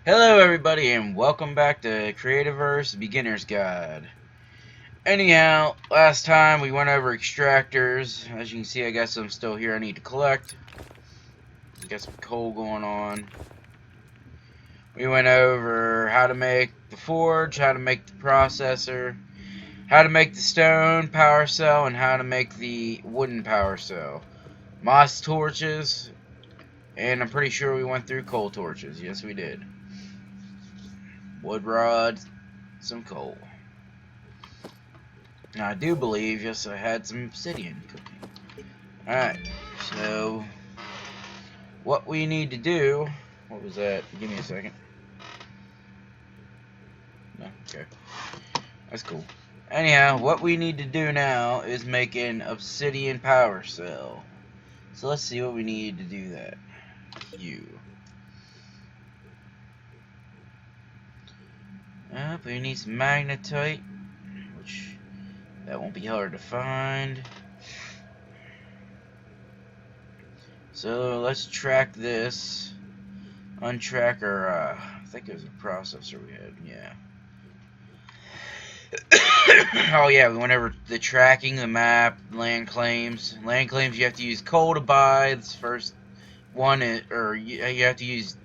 Hello everybody and welcome back to Creativerse Beginner's Guide. Anyhow, last time we went over extractors. As you can see, I got some still here I need to collect. Got some coal going on. We went over how to make the forge, how to make the processor, how to make the stone power cell, and how to make the wooden power cell. Moss torches, and I'm pretty sure we went through coal torches. Yes, we did. Wood rods, some coal. Now, I do believe, yes, I had some obsidian cooking. Alright, so what we need to do, what was that? Give me a second. No, okay. That's cool. Anyhow, what we need to do now is make an obsidian power cell. So let's see what we need to do that. We need some magnetite, which that won't be hard to find. So let's track this. Untrack our, I think it was a processor we had, yeah. Oh yeah, we went over the tracking, the map, land claims. Land claims you have to use coal to buy. This first one, or you have to use,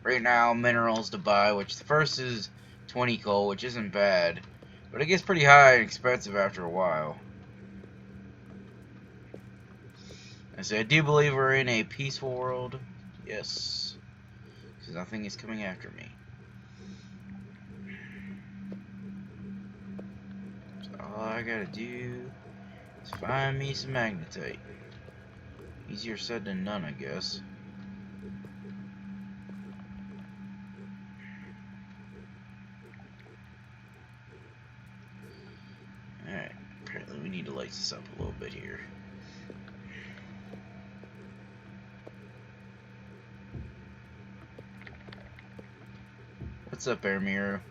right now, minerals to buy, which the first is 20 coal, which isn't bad. But it gets pretty high and expensive after a while. I do believe we're in a peaceful world. Yes. Because nothing is coming after me. So all I gotta do is find me some magnetite. Easier said than done, I guess. Alright, apparently we need to light this up a little bit here. What's up, Air Mirror?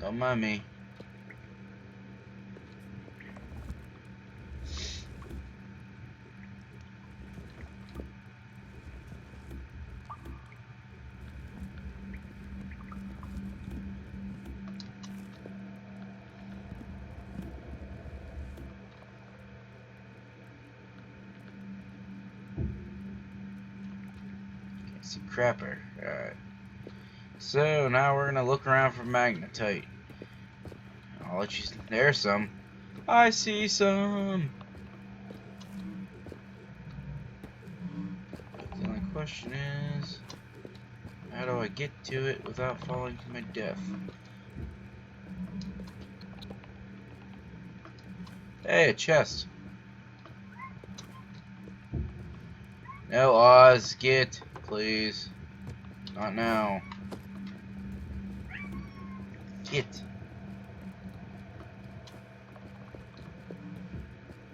Don't mind me. Can't see crapper. Alright. So now we're gonna look around for magnetite. I'll let you. There's some. I see some. The only question is, how do I get to it without falling to my death? Hey, a chest. No, Oz, get, please. Not now. Get.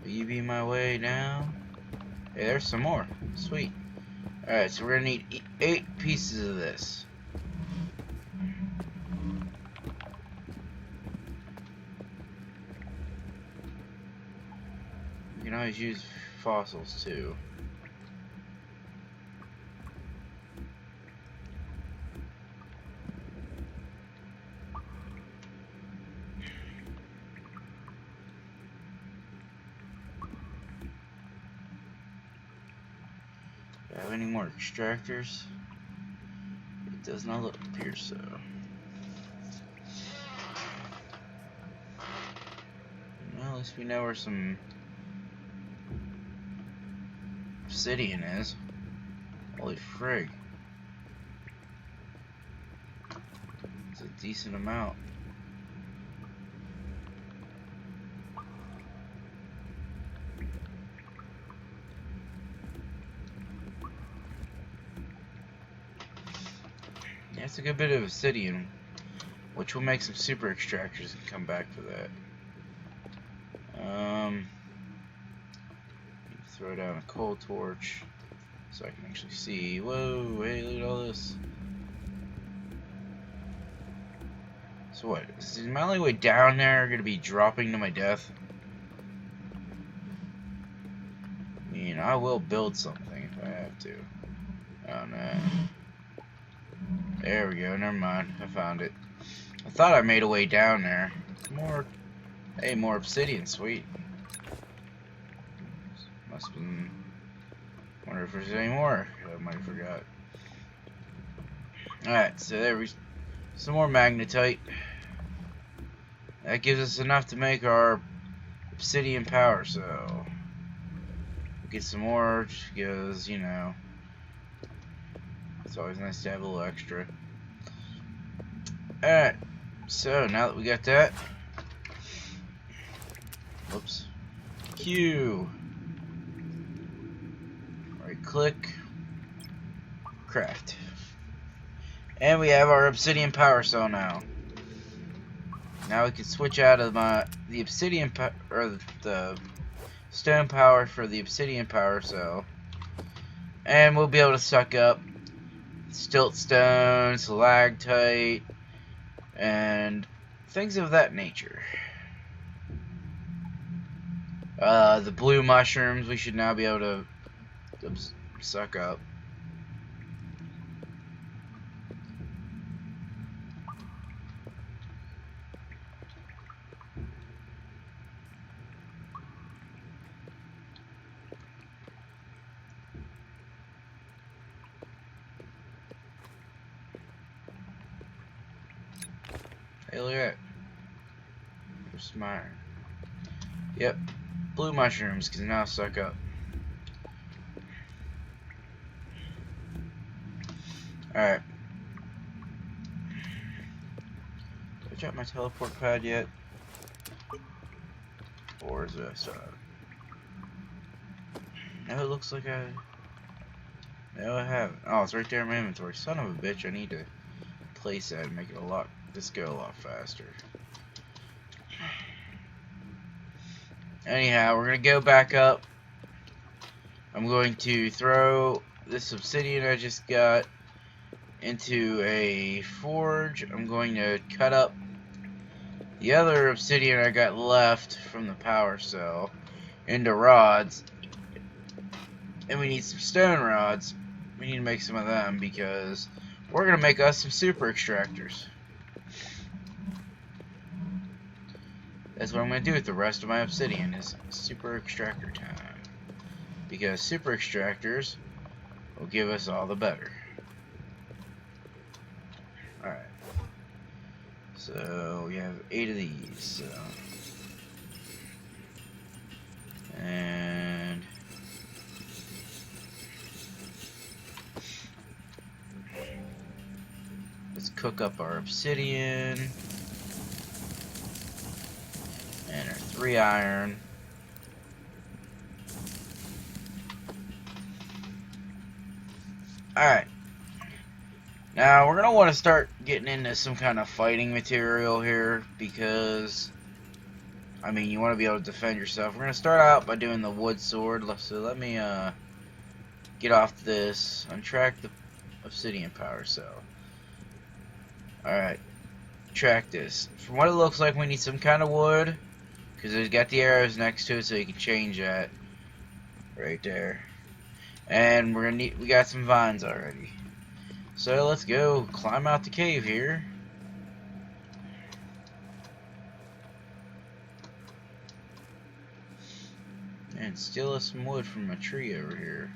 Will you be my way down? Hey, there's some more. Sweet. Alright, so we're gonna need 8 pieces of this. You can always use fossils too. Do I have any more extractors? It does not appear so. Well, at least we know where some obsidian is. Holy frig. It's a decent amount. Yeah, it's a good bit of obsidian, which will make some super extractors and come back for that. Throw down a coal torch so I can actually see. Whoa, hey, look at all this. So what? Is my only way down there going to be dropping to my death? I mean, I will build something if I have to. Oh no. There we go. Never mind. I found it. I thought I made a way down there. More. Hey, more obsidian. Sweet. Must have been. Wonder if there's any more. I might have forgot. Alright, so there we. Some more magnetite. That gives us enough to make our obsidian power, so. We'll get some more because, you know. It's always nice to have a little extra. Alright, so now that we got that, whoops, Q, right click, craft, and we have our obsidian power cell now. Now we can switch out of the obsidian or the stone power for the obsidian power cell, and we'll be able to suck up siltstone, stalactite, and things of that nature. The blue mushrooms we should now be able to suck up. Hey, look at that. Where's some iron? Yep, blue mushrooms can now suck up. Alright. Did I drop my teleport pad yet? Or is it no, it looks like I... No, I haven't. Oh, it's right there in my inventory. Son of a bitch, I need to place that and make it this go a lot faster. Anyhow, we're going to go back up. I'm going to throw this obsidian I just got into a forge. I'm going to cut up the other obsidian I got left from the power cell into rods. And we need some stone rods. We need to make some of them because we're going to make us some super extractors. That's what I'm going to do with the rest of my obsidian is super extractor time. Because super extractors will give us all the better. Alright. So we have 8 of these. So. And let's cook up our obsidian. And our 3 iron. Alright. Now, we're going to want to start getting into some kind of fighting material here, because, I mean, you want to be able to defend yourself. We're going to start out by doing the wood sword. So let me get off this, untrack the obsidian power cell. Alright, track this. From what it looks like, we need some kind of wood, because it's got the arrows next to it, so you can change that right there. And we got some vines already. So let's go climb out the cave here. And steal us some wood from a tree over here.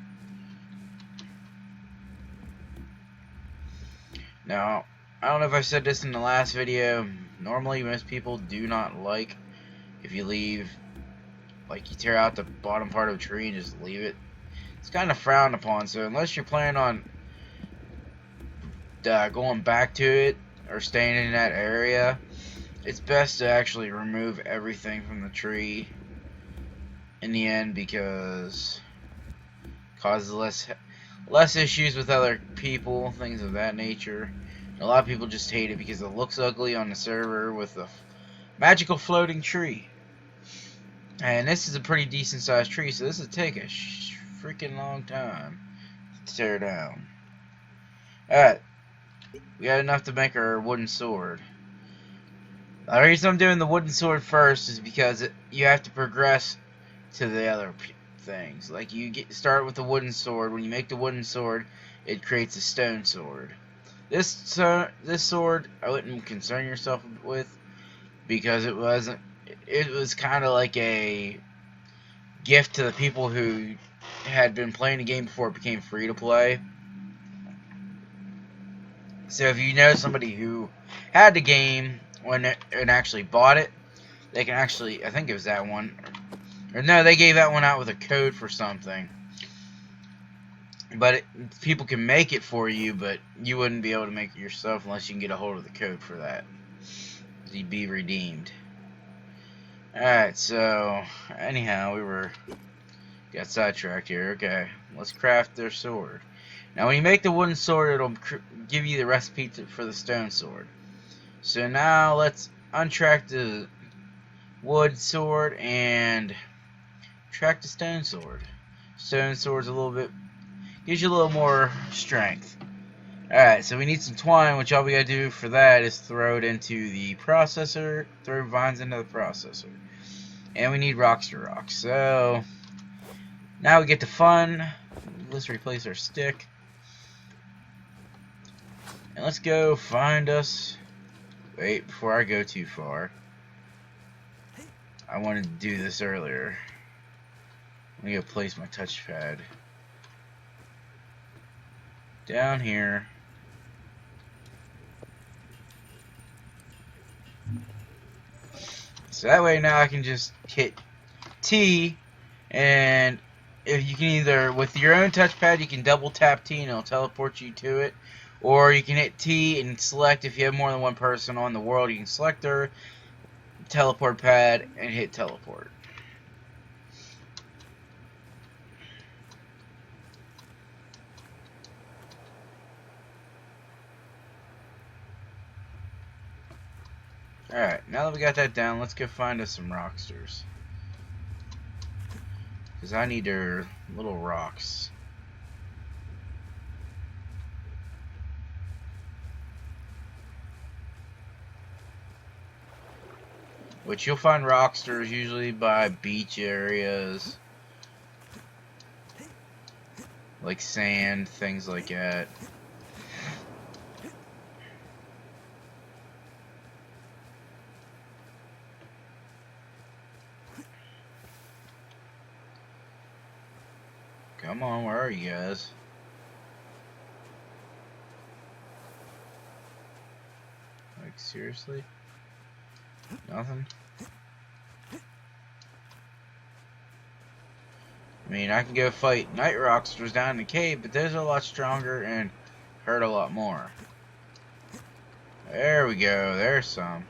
Now, I don't know if I said this in the last video. Normally, most people do not like if you leave, like you tear out the bottom part of a tree and just leave it. It's kind of frowned upon, so unless you're planning on going back to it or staying in that area, it's best to actually remove everything from the tree in the end, because it causes less issues with other people, things of that nature. And a lot of people just hate it because it looks ugly on the server with a magical floating tree. And this is a pretty decent sized tree, so this would take a freaking long time to tear down. Alright, we got enough to make our wooden sword. The reason I'm doing the wooden sword first is because you have to progress to the other things. Like, you start with the wooden sword. When you make the wooden sword, it creates a stone sword. This sword I wouldn't concern yourself with, because it wasn't. It was kind of like a gift to the people who had been playing the game before it became free to play. So if you know somebody who had the game and actually bought it, they can actually. I think it was that one. Or no, they gave that one out with a code for something. But people can make it for you, but you wouldn't be able to make it yourself unless you can get a hold of the code for that. You'd be redeemed. Alright, so anyhow, got sidetracked here. Okay, let's craft their sword. Now when you make the wooden sword, it'll give you the recipe for the stone sword. So now let's untrack the wood sword and track the stone sword. Stone sword's a little bit, gives you a little more strength. Alright, so we need some twine, which all we gotta do for that is throw it into the processor, throw vines into the processor. And we need rocks to rock. So now we get to fun. Let's replace our stick. And let's go find us. Wait, before I go too far, I wanted to do this earlier. I'm gonna place my touchpad down here. So that way now I can just hit T, and if you can either, with your own touchpad, you can double tap T and it'll teleport you to it, or you can hit T and select, if you have more than one person on the world, you can select their teleport pad and hit teleport. Alright, now that we got that down, let's go find us some rocksters. Because I need their little rocks. Which you'll find rocksters usually by beach areas. Like sand, things like that. Come on, where are you guys? Like, seriously? Nothing? I mean, I can go fight night rocksters down in the cave, but those are a lot stronger and hurt a lot more. There we go, there's some.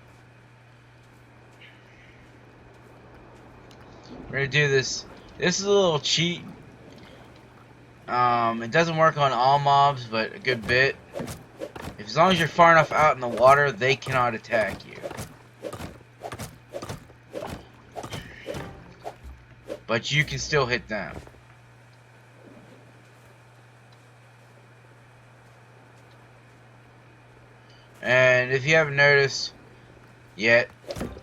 We're gonna do this. This is a little cheat. It doesn't work on all mobs, but a good bit. As long as you're far enough out in the water, they cannot attack you. But you can still hit them. And if you haven't noticed yet,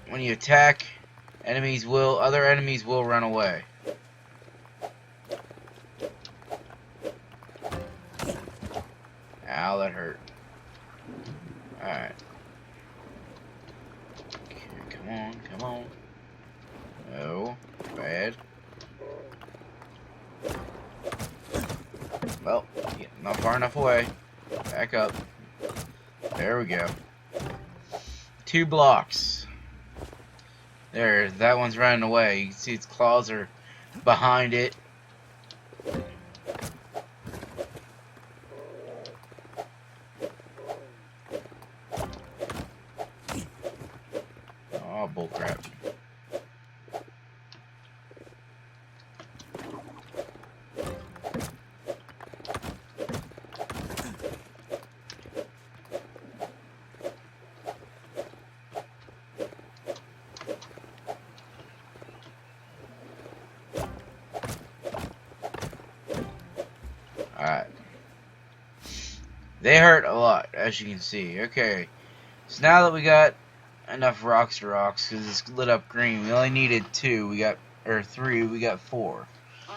when you attack, other enemies will run away. Ow, that hurt. Alright. Okay, come on, come on. No, bad. Well, yeah, not far enough away. Back up. There we go. 2 blocks. There, that one's running away. You can see its claws are behind it. Oh, bullcrap. Alright. They hurt a lot, as you can see. Okay. So now that we got enough rocks, because it's lit up green, we only needed 2. Or 3, we got 4.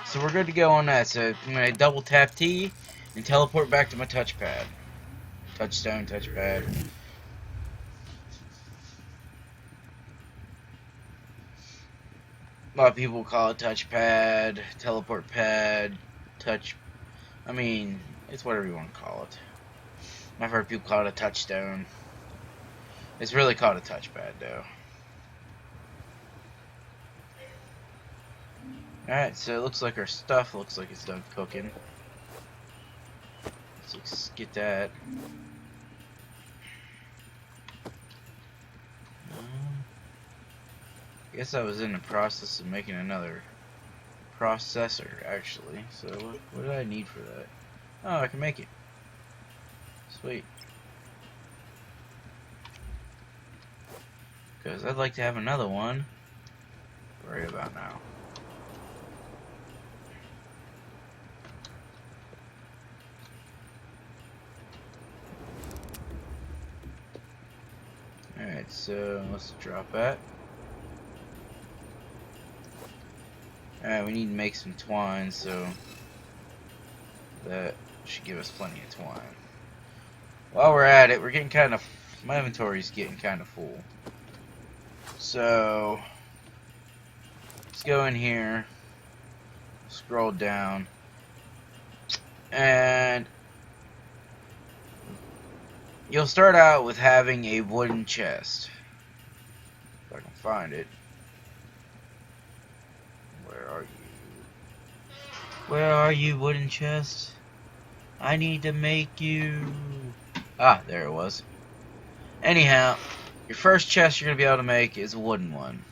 So we're good to go on that. So I'm going to double tap T and teleport back to my touchpad. Touchstone, touchpad. A lot of people call it touchpad, teleport pad, touch. I mean, it's whatever you want to call it. I've heard people call it a touchstone. It's really called a touchpad, though. Alright, so it looks like our stuff looks like it's done cooking. So let's get that. I guess I was in the process of making another processor, actually. So what did I need for that? Oh, I can make it. Sweet. Because I'd like to have another one right about now. Alright, so let's drop that. Alright, we need to make some twine, so that should give us plenty of twine. While we're at it, we're getting kind of, my inventory's getting kind of full. So let's go in here, scroll down, and you'll start out with having a wooden chest. If I can find it. Where are you? Where are you, wooden chest? I need to make you. Ah, there it was. Anyhow, your first chest you're going to be able to make is a wooden one.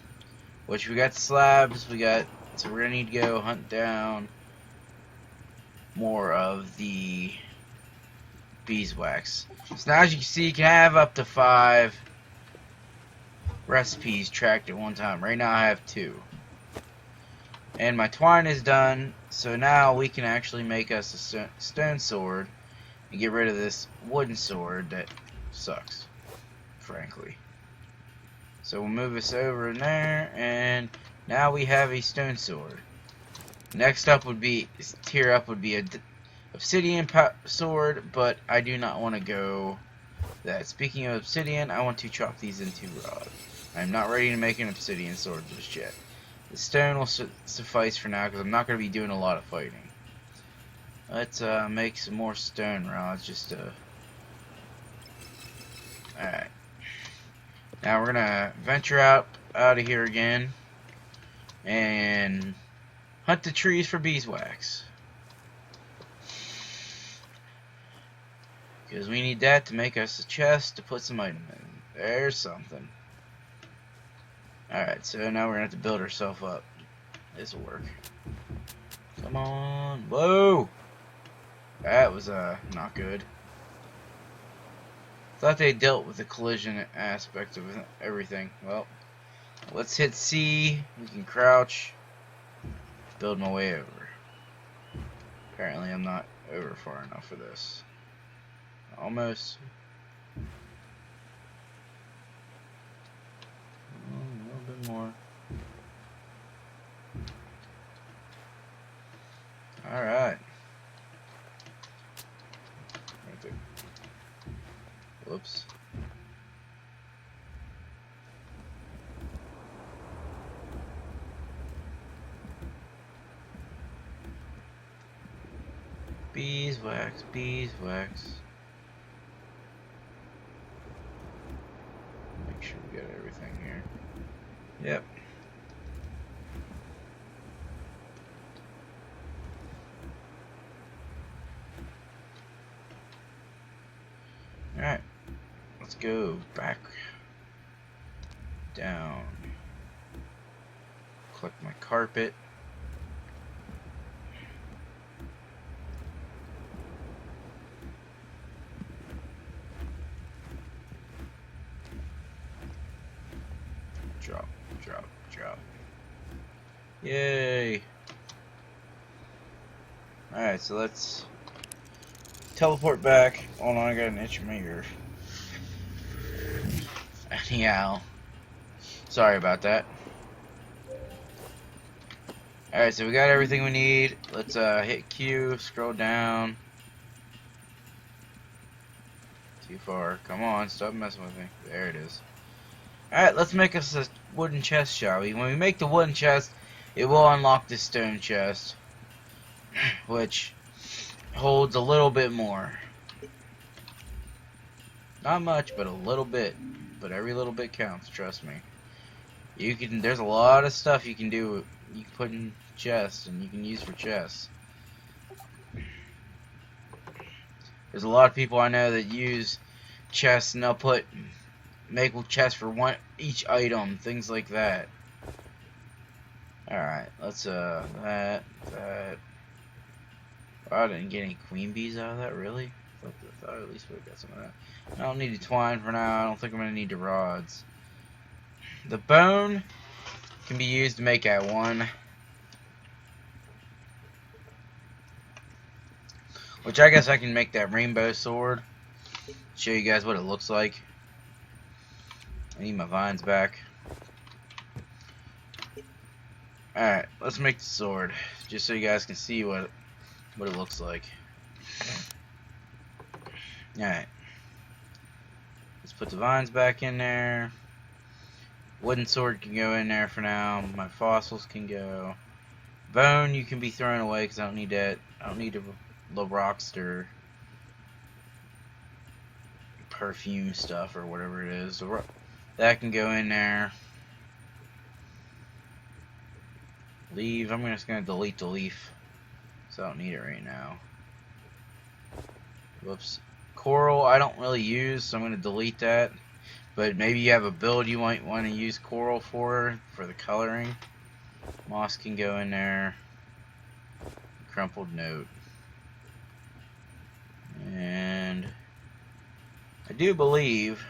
Which we got slabs, so we're going to need to go hunt down more of the beeswax. So now as you can see, you can have up to 5 recipes tracked at one time. Right now I have 2. And my twine is done, so now we can actually make us a stone sword and get rid of this wooden sword that sucks, frankly. So we'll move this over in there, and now we have a stone sword. Next up would be, tier up would be a obsidian sword, but I do not want to go that. Speaking of obsidian, I want to chop these into rod. I'm not ready to make an obsidian sword just yet. The stone will suffice for now because I'm not going to be doing a lot of fighting. Let's make some more stone rods just to... Alright. Now we're going to venture out of here again and hunt the trees for beeswax. Because we need that to make us a chest to put some item in. There's something. Alright, so now we're going to have to build ourselves up. This will work. Come on. Whoa! That was not good. Thought they dealt with the collision aspect of everything. Well, let's hit C. We can crouch. Build my way over. Apparently I'm not over far enough for this. Almost. A little bit more. Alright. Right there. Whoops. Beeswax, beeswax. Make sure we got everything here. Yep. Alright. Let's go back down. Collect my carpet. Drop, drop, drop. Yay! Alright, so let's teleport back. Hold on, I got an itch in my ear. Anyhow. Sorry about that. Alright, so we got everything we need. Let's hit Q, scroll down. Too far. Come on, stop messing with me. There it is. Alright, let's make us a wooden chest, shall we? When we make the wooden chest, it will unlock this stone chest, which holds a little bit more. Not much, but a little bit. But every little bit counts, trust me. There's a lot of stuff you can do, you can put in chests, and you can use for chests. There's a lot of people I know that use chests, and they'll make chests for each item, things like that. Alright, let's, that. Oh, I didn't get any queen bees out of that, really? I thought at least we got some of that. I don't need the twine for now. I don't think I'm going to need the rods. The bone can be used to make that one. Which I guess I can make that rainbow sword. Show you guys what it looks like. I need my vines back. Alright, let's make the sword. Just so you guys can see what it looks like. Alright. Let's put the vines back in there. Wooden sword can go in there for now. My fossils can go. Bone you can be thrown away because I don't need that. I don't need the rockster perfume stuff or whatever it is. That can go in there. Leave. I'm just going to delete the leaf. So I don't need it right now. Whoops. Coral I don't really use, so I'm going to delete that. But maybe you have a build you might want to use coral for the coloring. Moss can go in there. Crumpled note. And I do believe...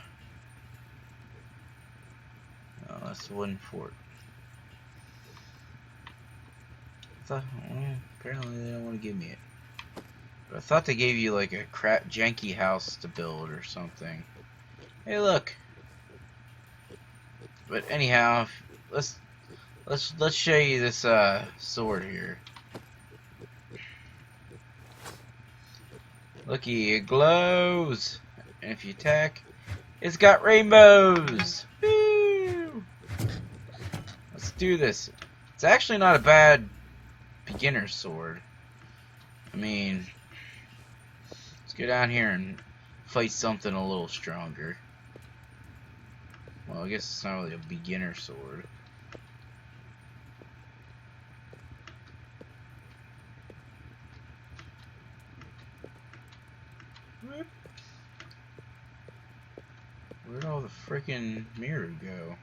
Oh, that's the wooden fort. Apparently they don't want to give me it. But I thought they gave you like a janky house to build or something. Hey, look. But anyhow, let's show you this sword here. Looky, it glows, and if you attack, it's got rainbows. Woo! Let's do this. It's actually not a bad beginner sword. I mean, let's go down here and fight something a little stronger. Well, I guess it's not really a beginner sword. Where'd all the frickin' mirror go?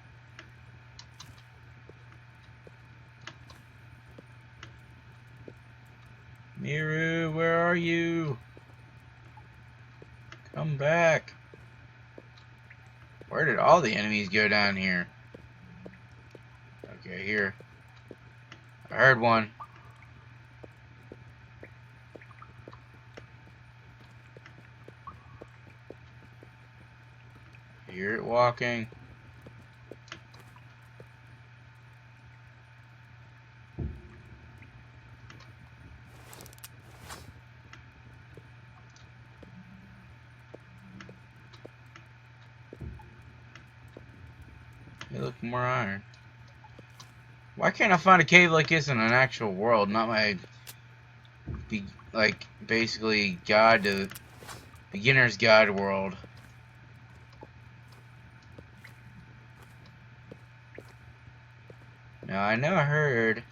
Miru, where are you? Come back. Where did all the enemies go down here? Okay, here. I heard one. I hear it walking. Hey, look, more iron. Why can't I find a cave like this in an actual world? Not my, basically beginner's guide world. Now, I know I heard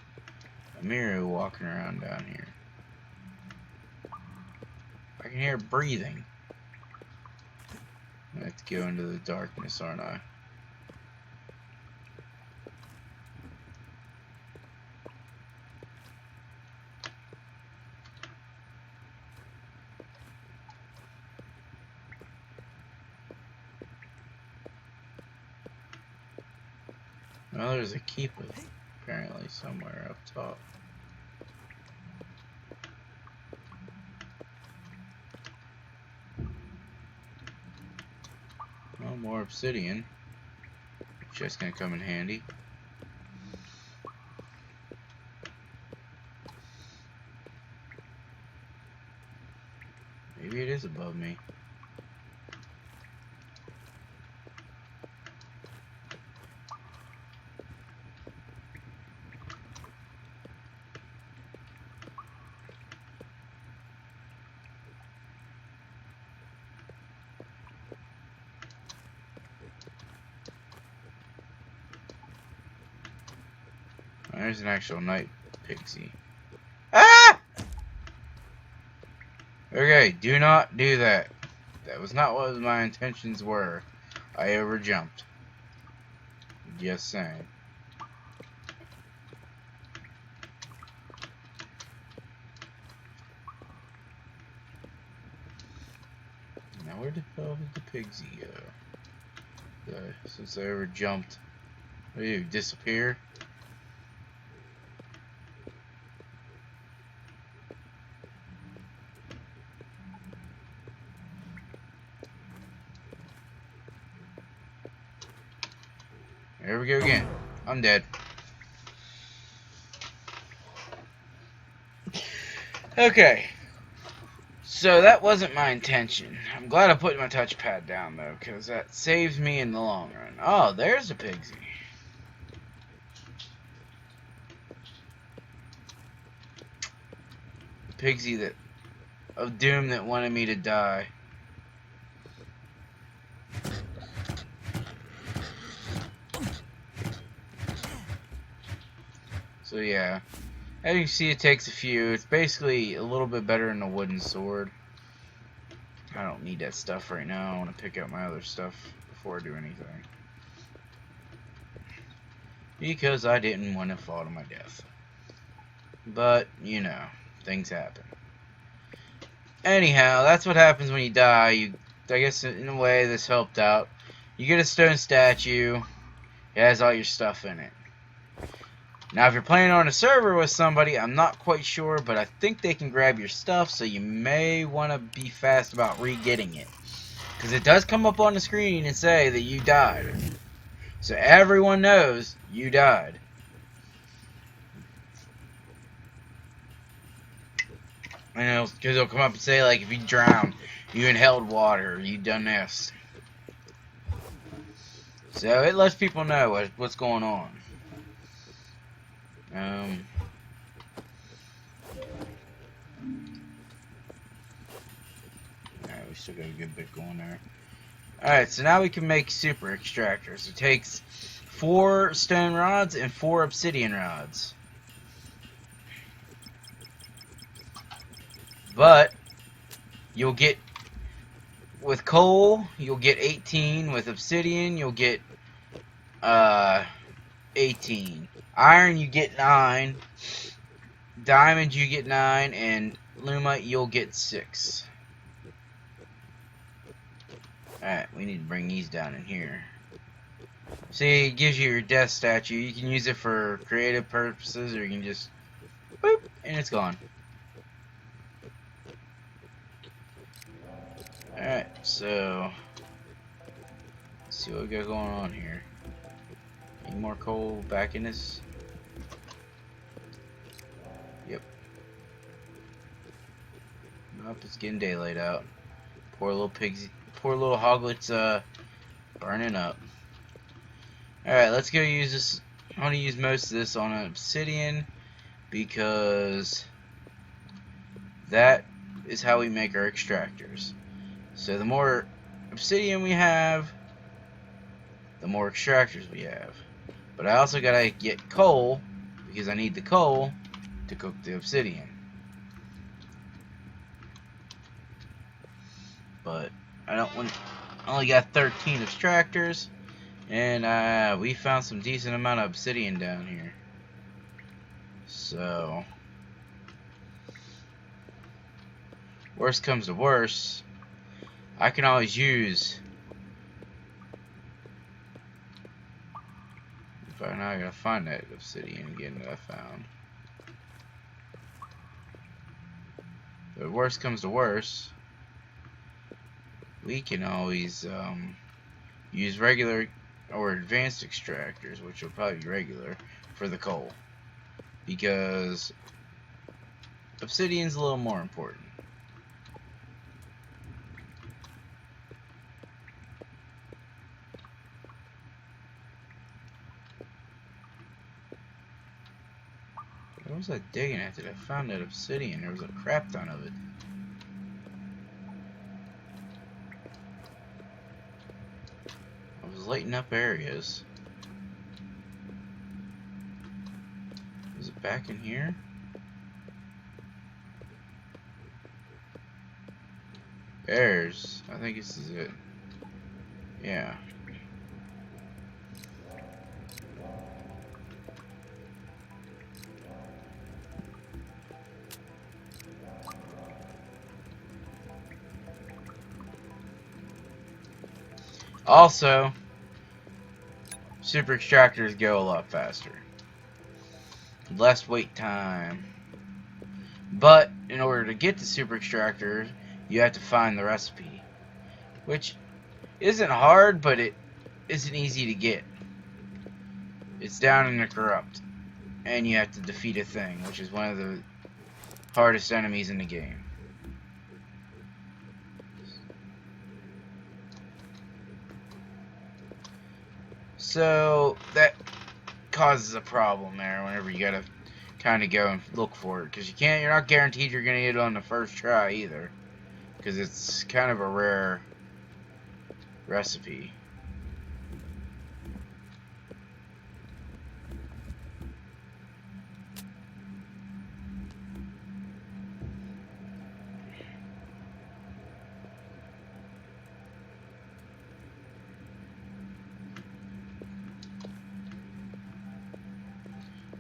a Miru walking around down here. I can hear breathing. I have to go into the darkness, aren't I? Well, there's a keeper apparently somewhere up top. Well, more obsidian. Just gonna come in handy. Maybe it is above me. there's an actual night pixie. Ah! Okay, do not do that. That was not what my intentions were. I overjumped. Just saying. Now where the hell did the pigsy go? Since I overjumped. What do you disappear? There we go again. I'm dead. Okay. So that wasn't my intention. I'm glad I put my touchpad down though, because that saves me in the long run. Oh, there's a pigsy. Pigsy that of doom that wanted me to die. So yeah. As you can see, it takes a few. It's basically a little bit better than a wooden sword. I don't need that stuff right now. I want to pick up my other stuff before I do anything. Because I didn't want to fall to my death. But, you know, things happen. Anyhow, that's what happens when you die. I guess in a way this helped out. You get a stone statue. It has all your stuff in it. Now, if you're playing on a server with somebody, I'm not quite sure, but I think they can grab your stuff, so you may want to be fast about re-getting it. Because it does come up on the screen and say that you died. So everyone knows you died. And because it'll come up and say, like, if you drowned, you inhaled water, you done this. So it lets people know what's going on. Alright, we still got a good bit going there. Alright, so now we can make super extractors. It takes 4 stone rods and 4 obsidian rods. But you'll get, with coal, you'll get 18. With obsidian, you'll get 18. Iron, you get 9. Diamond, you get 9. And lumite, you'll get 6. Alright, we need to bring these down in here. See, it gives you your death statue. You can use it for creative purposes, or you can just boop, and it's gone. Alright, so let's see what we got going on here. Any more coal back in this? Yep. Nope, it's getting daylight out. Poor little pigs, poor little hoglets burning up. Alright, let's go use this. I want to use most of this on an obsidian because that is how we make our extractors. So the more obsidian we have, the more extractors we have. But I also gotta get coal because I need the coal to cook the obsidian. But I don't want. I only got 13 extractors, and we found some decent amount of obsidian down here. So worst comes to worst, I can always use. But now I gotta find that obsidian again that I found. But worst comes to worst, we can always use regular or advanced extractors, which will probably be regular, for the coal. Because obsidian's a little more important. What was I digging at? Did I found that obsidian? There was a crap ton of it. I was lighting up areas. Back in here? There's... I think this is it. Yeah. Also, super extractors go a lot faster. Less wait time. But in order to get the super extractor, you have to find the recipe, which isn't hard, but it isn't easy to get. It's down in the corrupt, and you have to defeat a thing, which is one of the hardest enemies in the game. So that causes a problem there whenever you gotta kind of go and look for it, because you're not guaranteed you're gonna get it on the first try either, because it's kind of a rare recipe.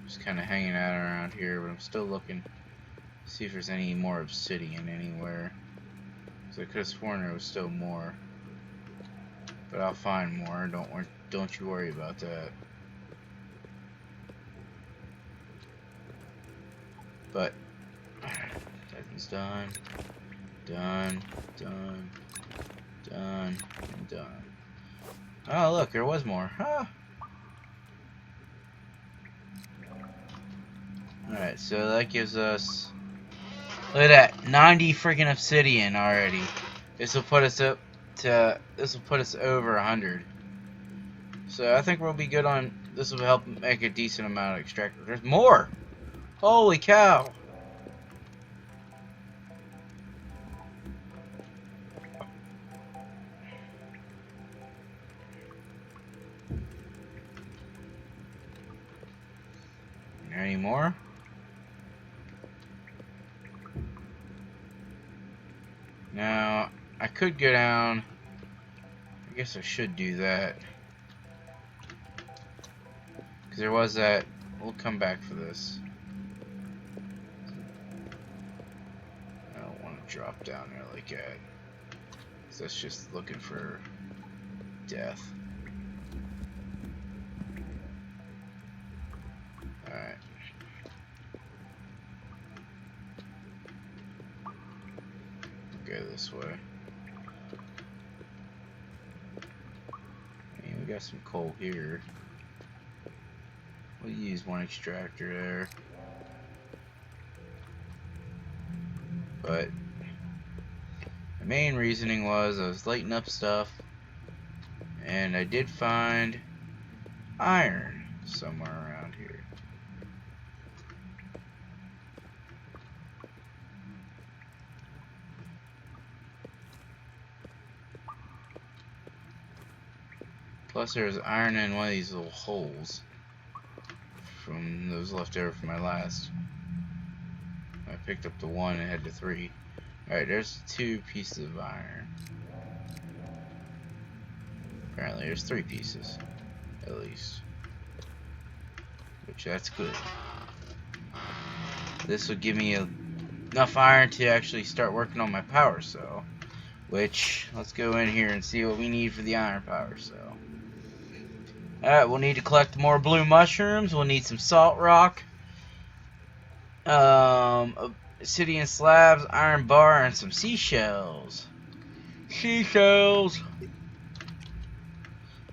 Just kind of hanging out around here, but I'm still looking to see if there's any more obsidian anywhere. So I could have sworn there was still more, but I'll find more. Don't you worry about that. But Titan's done, and done. Oh look, there was more. Huh. Alright, so that gives us, look at that, 90 freaking obsidian already. This will put us over 100. So I think we'll be good on, this will help make a decent amount of extractor. There's more! Holy cow! Any more? Now, I could go down. I guess I should do that. Because there was that. We'll come back for this. I don't want to drop down there like that. Because that's just looking for death. Alright. Go this way. And we got some coal here. We'll use one extractor there. But the main reasoning was I was lighting up stuff, and I did find iron somewhere around here. Plus there's iron in one of these little holes from those left over from my last. I picked up the one and had the 3. Alright, there's 2 pieces of iron. Apparently there's 3 pieces, at least. Which, that's good. This will give me enough iron to actually start working on my power cell. Which, let's go in here and see what we need for the iron power cell. Alright, we'll need to collect more blue mushrooms. We'll need some salt rock, obsidian slabs, iron bar, and some seashells. Seashells!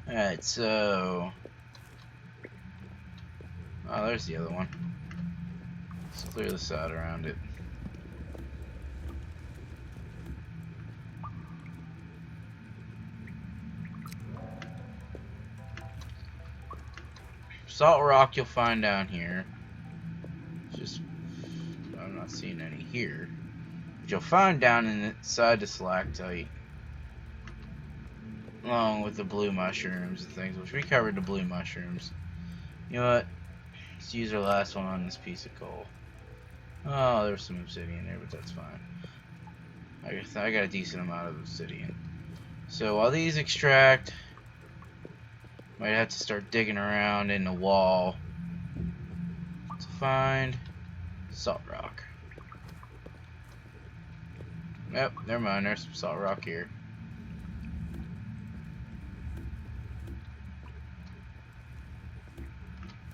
Alright, so... oh, there's the other one. Let's clear this out around it. Salt rock you'll find down here. Just, I'm not seeing any here. But you'll find down inside the stalactite, along with the blue mushrooms and things, which we covered the blue mushrooms. You know what? Let's use our last one on this piece of coal. Oh, there's some obsidian there, but that's fine. I got a decent amount of obsidian. So while these extract, might have to start digging around in the wall to find salt rock. Yep, never mind, there's some salt rock here.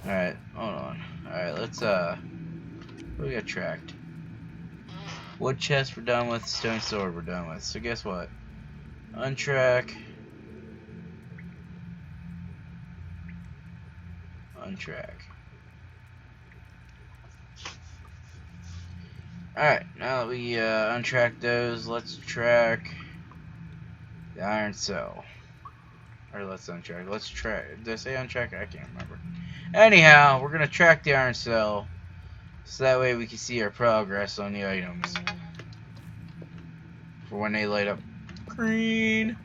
Alright, hold on. Alright, let's what do we got tracked? Wood chest we're done with, stone sword we're done with. So guess what? Untrack. Untrack. Alright, now that we untrack those, let's track the iron cell. Or let's untrack. Let's track. Did I say untrack? I can't remember. Anyhow, we're gonna track the iron cell so that way we can see our progress on the items for when they light up green.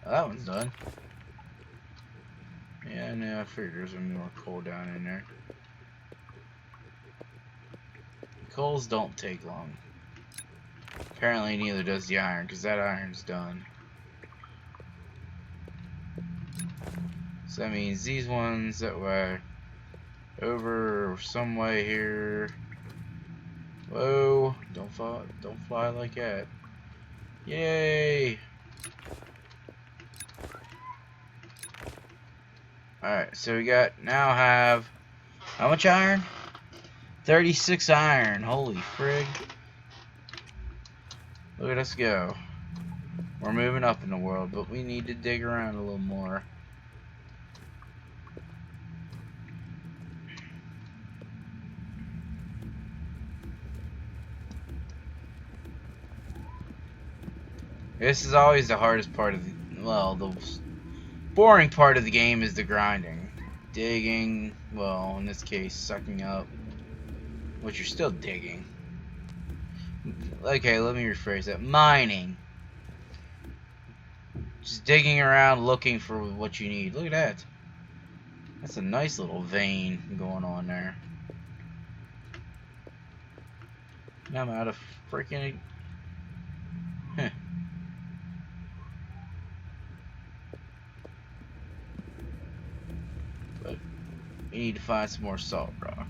Oh, that one's done. Yeah, I know. I figured there's some more coal down in there. Coals don't take long. Apparently neither does the iron, because that iron's done. So that means these ones that way over some way here. Whoa, don't fly like that. Yay! Alright, so we now have how much iron? 36 iron. Holy frig. Look at us go. We're moving up in the world, but we need to dig around a little more. This is always the hardest part of the, well, the boring part of the game is the grinding. Digging, well, in this case, sucking up, which you're still digging. Okay, let me rephrase that. Mining. Just digging around looking for what you need. Look at that. That's a nice little vein going on there. Now I'm out of freaking... Huh. But we need to find some more salt rock.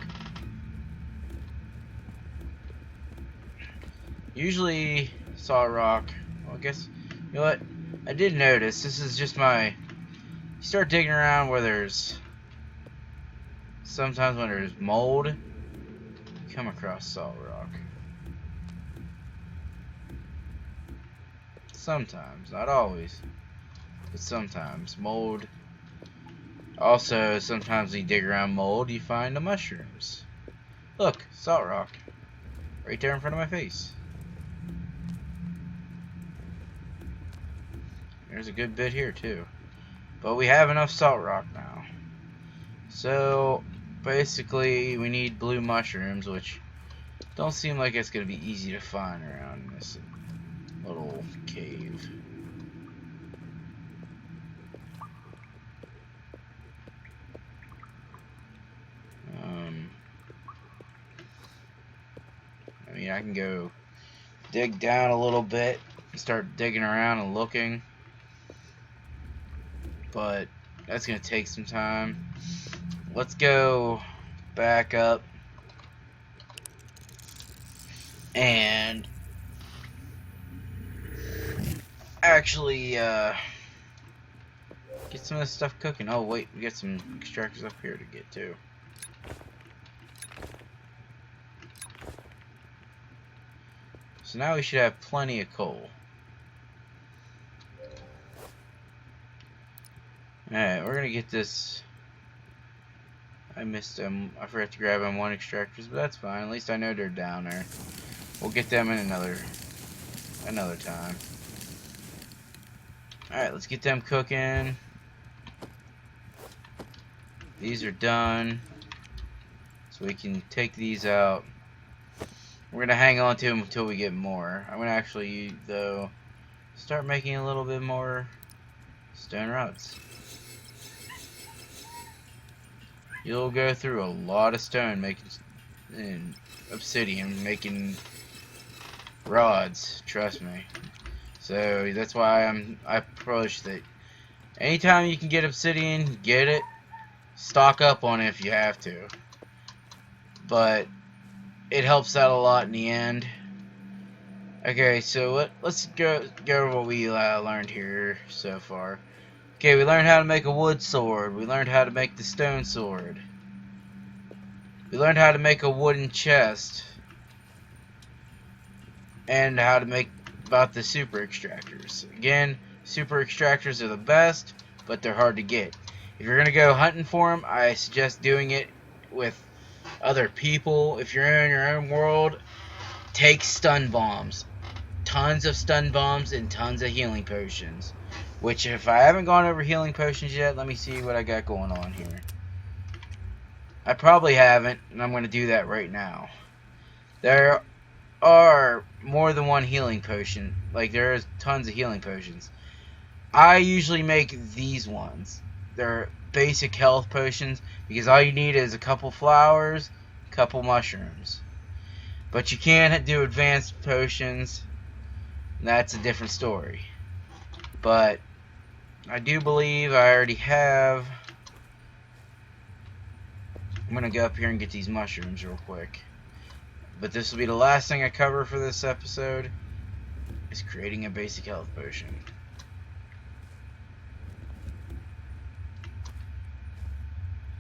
Usually salt rock, well, I guess, you know what, I did notice, this is just my, you start digging around where there's, sometimes when there's mold, you come across salt rock. Sometimes, not always, but sometimes. Mold. Also, sometimes when you dig around mold, you find the mushrooms. Look, salt rock. Right there in front of my face. There's a good bit here too. But we have enough salt rock now. So, basically, we need blue mushrooms, which don't seem like it's going to be easy to find around this little cave. I mean, I can go dig down a little bit and start digging around and looking, but that's going to take some time. Let's go back up and actually get some of this stuff cooking. Oh wait, we got some extractors up here to get to. So now we should have plenty of coal. Alright, we're gonna get this. I missed them. I forgot to grab M1 extractors, but that's fine. At least I know they're down there. We'll get them in another time. Alright, let's get them cooking. These are done. So we can take these out. We're gonna hang on to them until we get more. I'm gonna actually, though, start making a little bit more stone rods. You'll go through a lot of stone making and obsidian, making rods. Trust me. So that's why I approach that. Anytime you can get obsidian, get it. Stock up on it if you have to. But it helps out a lot in the end. Okay, so let's go over what we learned here so far. Okay, we learned how to make a wood sword. We learned how to make the stone sword. We learned how to make a wooden chest. And how to make about the super extractors. Again, super extractors are the best, but they're hard to get. If you're going to go hunting for them, I suggest doing it with other people. If you're in your own world, take stun bombs. Tons of stun bombs and tons of healing potions. Which, if I haven't gone over healing potions yet, let me see what I got going on here. I probably haven't, and I'm going to do that right now. There are more than one healing potion. Like, there's tons of healing potions. I usually make these ones. They're basic health potions, because all you need is a couple flowers, a couple mushrooms. But you can do advanced potions. That's a different story. But I do believe I already have. I'm gonna go up here and get these mushrooms real quick. But this will be the last thing I cover for this episode, is creating a basic health potion.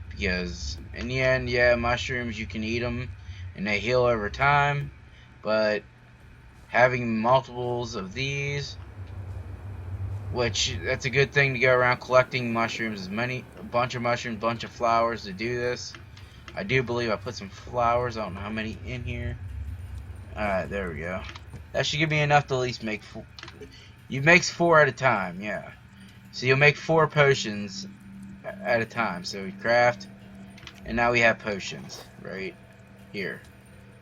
Because in the end, yeah, mushrooms, you can eat them and they heal over time, but having multiples of these, which that's a good thing to go around collecting mushrooms, a bunch of mushrooms, bunch of flowers to do this. I do believe I put some flowers, I don't know how many in here. Alright, there we go. That should give me enough to at least make 4. You make 4 at a time, yeah. So you'll make 4 potions at a time. So we craft, and now we have potions right here.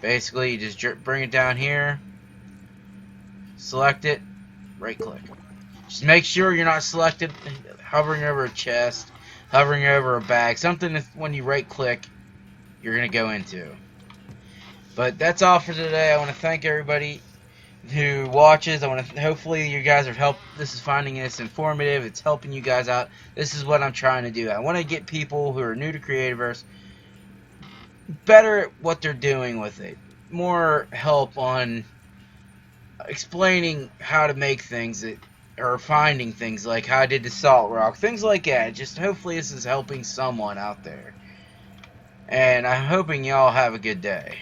Basically, you just bring it down here, select it, right click. Just make sure you're not selected hovering over a chest, hovering over a bag, something that when you right click, you're going to go into. But that's all for today. I want to thank everybody who watches. I want to hopefully you guys are this is finding this informative. It's helping you guys out. This is what I'm trying to do. I want to get people who are new to creativerse better at what they're doing with it. More help on explaining how to make things that or finding things like how I did the salt rock, things like that. Just hopefully this is helping someone out there. And I'm hoping y'all have a good day.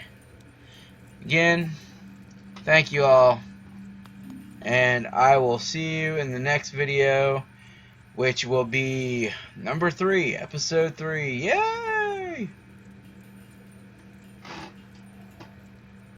Again, thank you all, and I will see you in the next video, which will be number 3, episode 3. Yeah!